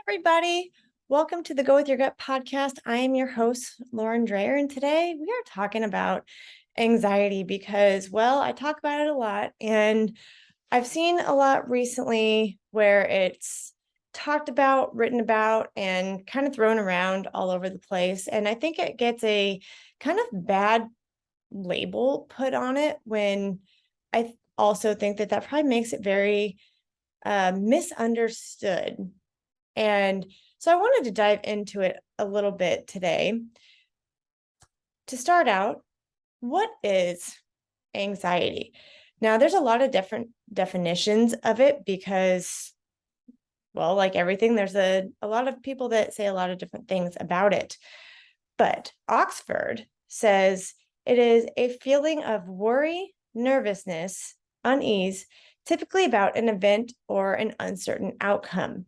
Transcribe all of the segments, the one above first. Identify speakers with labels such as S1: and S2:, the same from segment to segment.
S1: everybody. Welcome to the Go With Your Gut podcast. I am your host, Lauren Dreyer, and today we are talking about anxiety because, well, I talk about it a lot, and I've seen a lot recently where it's talked about, written about, and kind of thrown around all over the place. And I think it gets a kind of bad label put on it when also think that probably makes it very misunderstood. And so I wanted to dive into it a little bit today. To start out, what is anxiety? Now, there's a lot of different definitions of it because, well, like everything, there's a lot of people that say a lot of different things about it. But Oxford says it is a feeling of worry, nervousness, unease, typically about an event or an uncertain outcome.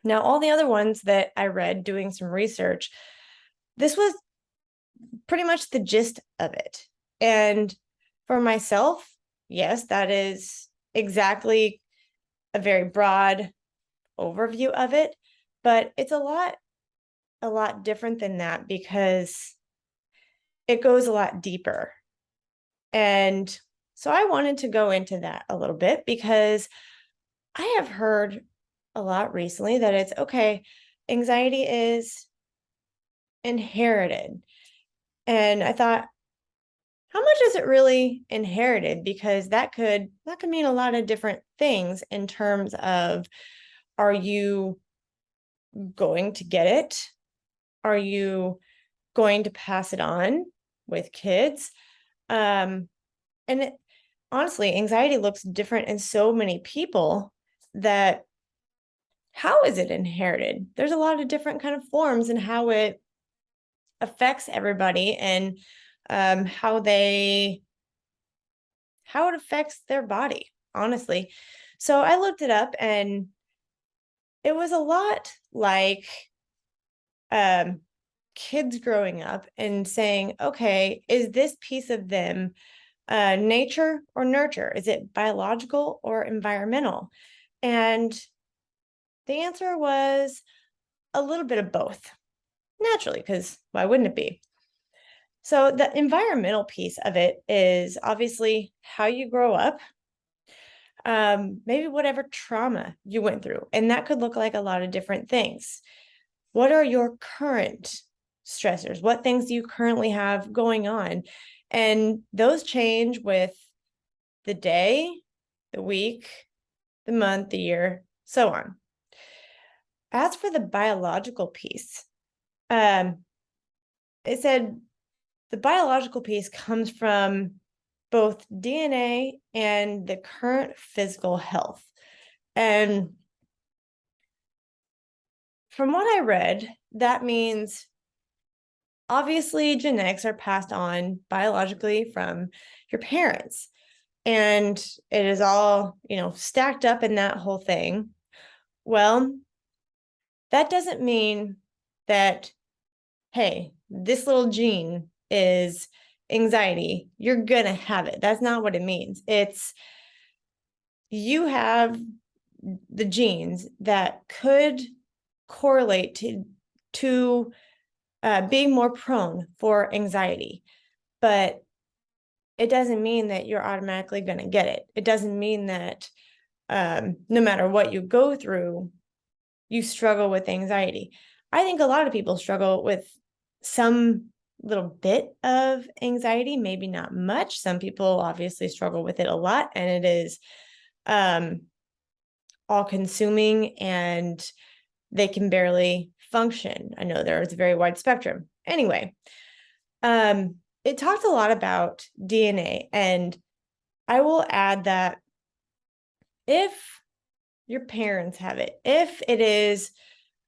S1: Now, all the other ones that I read doing some research, this was pretty much the gist of it. And for myself, yes, that is exactly a very broad overview of it, but it's a lot different than that because it goes a lot deeper. And so I wanted to go into that a little bit because I have heard a lot recently that it's okay, anxiety is inherited. And I thought, how much is it really inherited? Because that could mean a lot of different things in terms of, are you going to get it? Are you going to pass it on with kids? And honestly, anxiety looks different in so many people that how is it inherited? There's a lot of different kind of forms and how it affects everybody and how it affects their body, honestly. So I looked it up and it was a lot like um, kids growing up and saying, okay, is this piece of them nature or nurture? Is it biological or environmental? And the answer was a little bit of both, naturally, because why wouldn't it be? So the environmental piece of it is obviously how you grow up, maybe whatever trauma you went through, and that could look like a lot of different things. What are your current stressors? What things do you currently have going on? And those change with the day, the week, the month, the year, so on. As for the biological piece, it said the biological piece comes from both DNA and the current physical health. And from what I read, that means obviously genetics are passed on biologically from your parents. And it is all, stacked up in that whole thing. Well, that doesn't mean that, hey, this little gene is anxiety. You're going to have it. That's not what it means. It's you have the genes that could correlate to being more prone for anxiety, but it doesn't mean that you're automatically going to get it. It doesn't mean that no matter what you go through, you struggle with anxiety. I think a lot of people struggle with some little bit of anxiety, maybe not much. Some people obviously struggle with it a lot, and it is all consuming and they can barely function. I know there's a very wide spectrum. Anyway, it talks a lot about DNA, and I will add that if your parents have it, if it is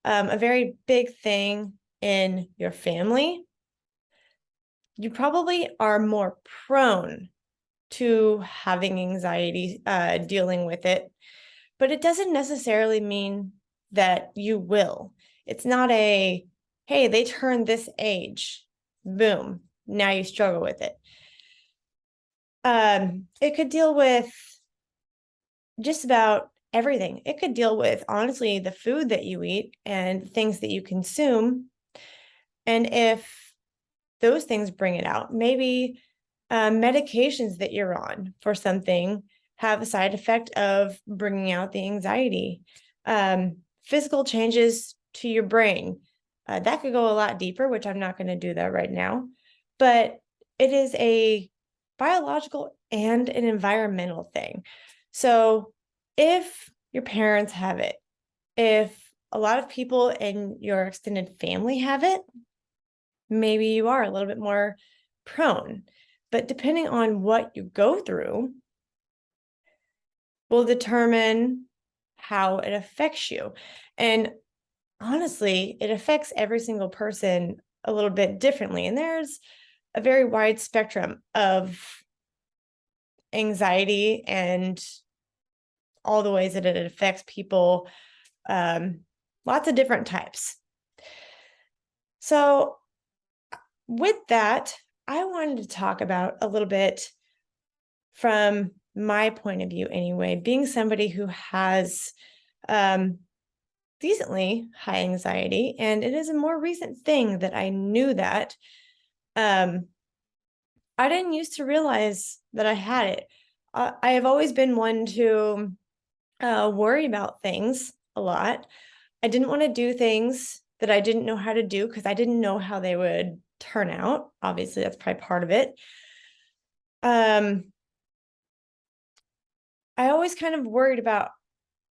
S1: a very big thing in your family, you probably are more prone to having anxiety, dealing with it, but it doesn't necessarily mean that you will. It's not a, hey, they turned this age, boom, now you struggle with it. It could deal with just about everything. It could deal with, honestly, the food that you eat and things that you consume. And if those things bring it out, maybe medications that you're on for something have a side effect of bringing out the anxiety. Physical changes to your brain. That could go a lot deeper, which I'm not going to do that right now. But it is a biological and an environmental thing. So if your parents have it, if a lot of people in your extended family have it, maybe you are a little bit more prone. But depending on what you go through will determine how it affects you. And honestly, it affects every single person a little bit differently. And there's a very wide spectrum of anxiety and all the ways that it affects people, lots of different types. So with that, I wanted to talk about a little bit from my point of view anyway, being somebody who has decently high anxiety, and it is a more recent thing that I knew that. I didn't used to realize that I had it. I have always been one to worry about things a lot. I didn't want to do things that I didn't know how to do because I didn't know how they would turn out. Obviously, that's probably part of it. I always kind of worried about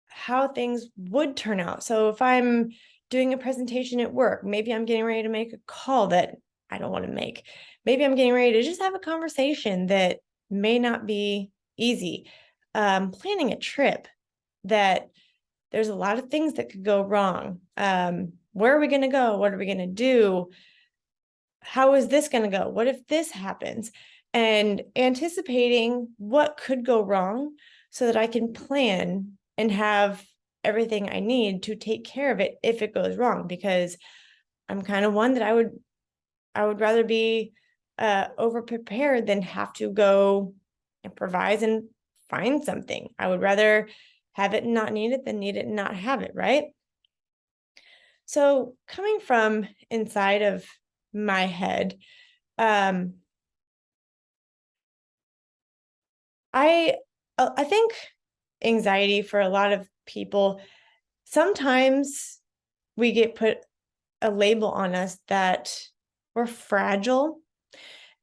S1: how things would turn out. So if I'm doing a presentation at work, maybe I'm getting ready to make a call that I don't want to make. Maybe I'm getting ready to just have a conversation that may not be easy. Planning a trip that there's a lot of things that could go wrong. Where are we going to go? What are we going to do? How is this going to go? What if this happens? And anticipating what could go wrong so that I can plan and have everything I need to take care of it if it goes wrong, because I'm kind of one that I would rather be over prepared than have to go improvise and find something. I would rather have it and not need it than need it and not have it, right? So coming from inside of my head, I think anxiety for a lot of people, sometimes we get put a label on us that we're fragile.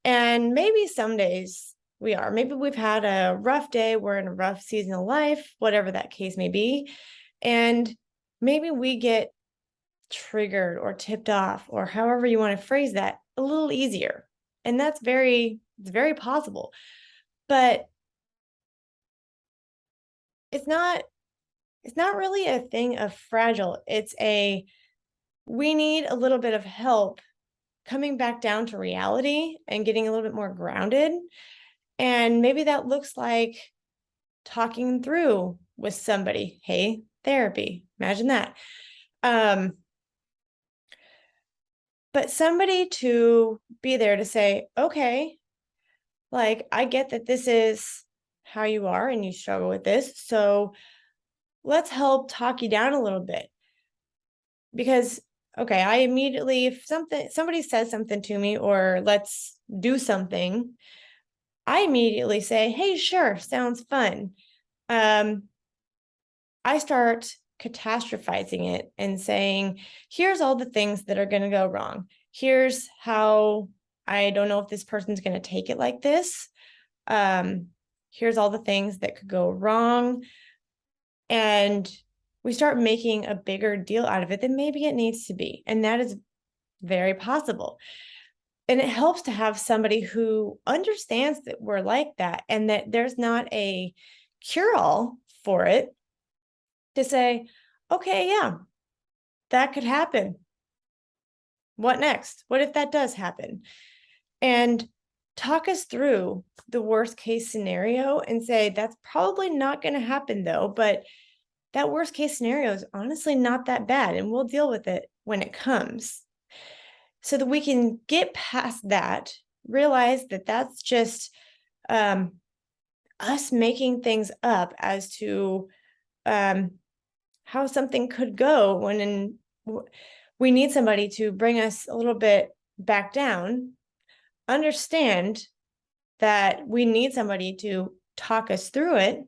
S1: And maybe some days we are. Maybe we've had a rough day, we're in a rough season of life, whatever that case may be. And maybe we get triggered or tipped off, or however you want to phrase that, a little easier. And it's very possible. But it's not really a thing of fragile. We need a little bit of help coming back down to reality and getting a little bit more grounded. And maybe that looks like talking through with somebody. Hey, therapy. Imagine that. But somebody to be there to say, okay, like, I get that this is how you are and you struggle with this. So let's help talk you down a little bit. Because, okay, I immediately, if somebody says something to me or let's do something, I immediately say, hey, sure, sounds fun. I start catastrophizing it and saying, here's all the things that are going to go wrong. Here's how I don't know if this person's going to take it like this. Here's all the things that could go wrong. And we start making a bigger deal out of it than maybe it needs to be. And that is very possible. And it helps to have somebody who understands that we're like that and that there's not a cure-all for it, to say, okay, yeah, that could happen. What next? What if that does happen? And talk us through the worst case scenario and say, that's probably not going to happen though, but that worst case scenario is honestly not that bad, and we'll deal with it when it comes, so that we can get past that, realize that that's just us making things up as to how something could go when we need somebody to bring us a little bit back down, understand that we need somebody to talk us through it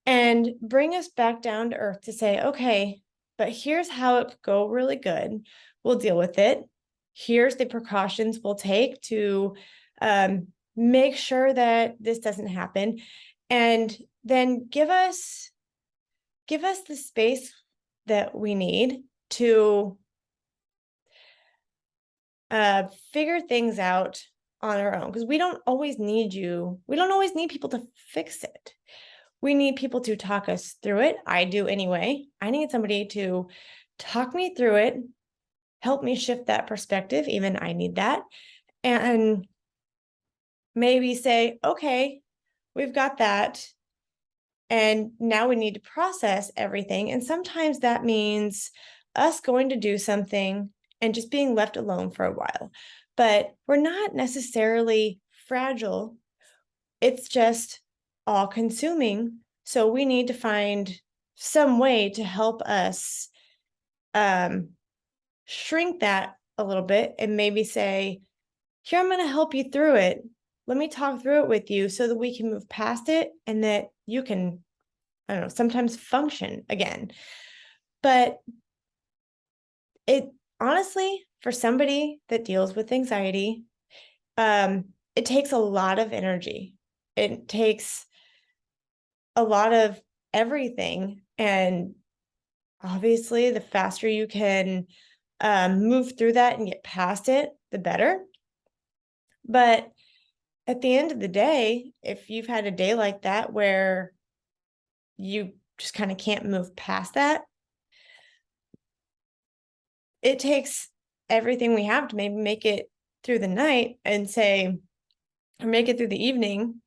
S1: and bring us back down to earth to say, okay, but here's how it could go really good. We'll deal with it. Here's the precautions we'll take to make sure that this doesn't happen. And then give us the space that we need to figure things out on our own, because we don't always need people to fix it. We need people to talk us through it. I do anyway. I need somebody to talk me through it, help me shift that perspective. Even I need that. And maybe say, okay, we've got that. And now we need to process everything. And sometimes that means us going to do something and just being left alone for a while. But we're not necessarily fragile. It's just all consuming. So we need to find some way to help us shrink that a little bit and maybe say, here, I'm going to help you through it. Let me talk through it with you so that we can move past it and that you can, I don't know, sometimes function again. But it honestly, for somebody that deals with anxiety, it takes a lot of energy. It takes a lot of everything. And obviously, the faster you can move through that and get past it, the better. But at the end of the day, if you've had a day like that where you just kind of can't move past that, it takes everything we have to maybe make it through the night and say, or make it through the evening.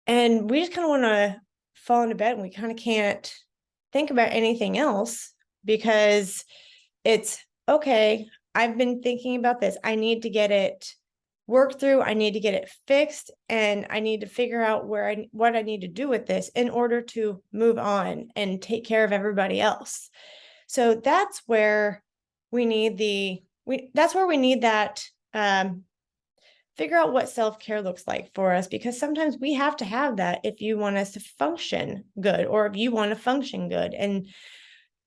S1: And we just kind of want to fall into bed and we kind of can't think about anything else because it's okay. I've been thinking about this. I need to get it worked through. I need to get it fixed, and I need to figure out what I need to do with this in order to move on and take care of everybody else. So that's where we need that figure out what self-care looks like for us, because sometimes we have to have that if you want us to function good or if you want to function good. And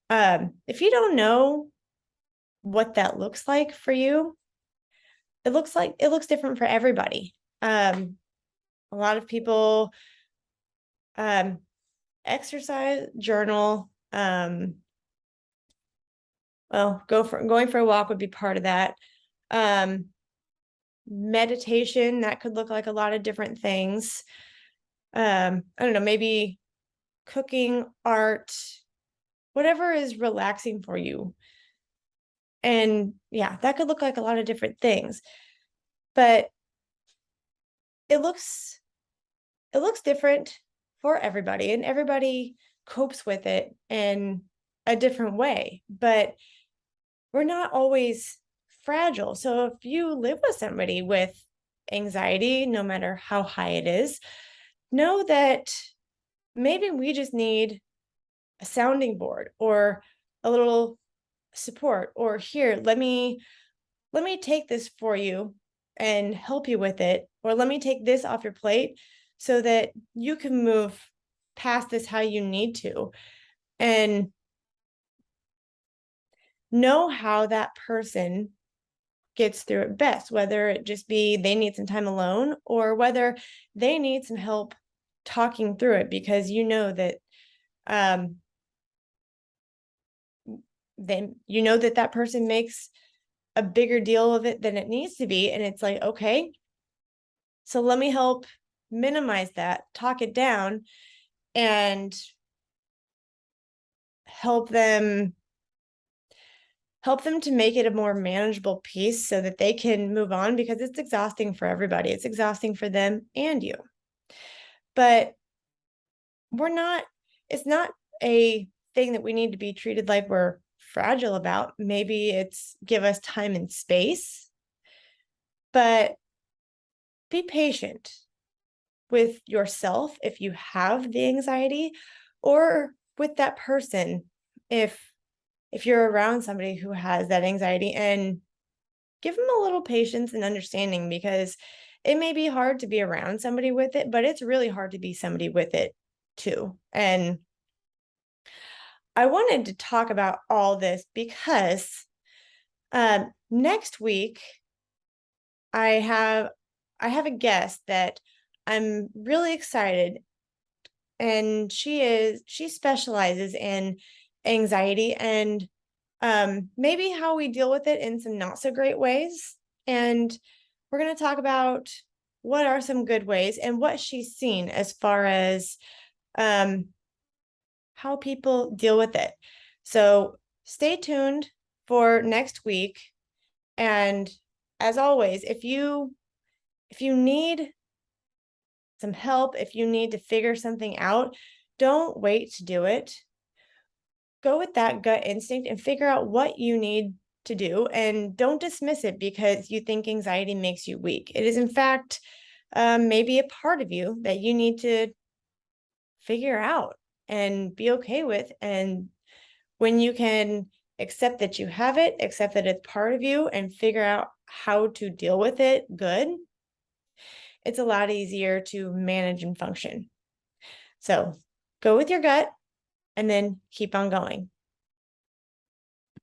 S1: if you don't know what that looks like for you, it looks different for everybody. A lot of people exercise, journal, going for a walk would be part of that. Meditation, that could look like a lot of different things. I don't know, maybe cooking, art, whatever is relaxing for you. And yeah, that could look like a lot of different things, but it looks different for everybody, and everybody copes with it in a different way, but we're not always fragile. So if you live with somebody with anxiety, no matter how high it is, know that maybe we just need a sounding board or a little support, or here, let me take this for you and help you with it, or let me take this off your plate so that you can move past this how you need to, and know how that person gets through it best, whether it just be they need some time alone or whether they need some help talking through it, because you know that that person makes a bigger deal of it than it needs to be, and it's like, okay, so let me help minimize that, talk it down, and help them to make it a more manageable piece so that they can move on, because it's exhausting for everybody. It's exhausting for them and you. But it's not a thing that we need to be treated like we're fragile about. Maybe it's give us time and space, but be patient. with yourself if you have the anxiety, or with that person if you're around somebody who has that anxiety, and give them a little patience and understanding, because it may be hard to be around somebody with it, but it's really hard to be somebody with it too. And I wanted to talk about all this because next week I have I have a guest that I'm really excited, and she specializes in anxiety and maybe how we deal with it in some not so great ways. And we're going to talk about what are some good ways and what she's seen as far as um, how people deal with it. So stay tuned for next week. And as always, if you need some help, if you need to figure something out, don't wait to do it. Go with that gut instinct and figure out what you need to do, and don't dismiss it because you think anxiety makes you weak. It is, in fact, maybe a part of you that you need to figure out and be okay with. And when you can accept that you have it, accept that it's part of you, and figure out how to deal with it good, it's a lot easier to manage and function. So go with your gut and then keep on going.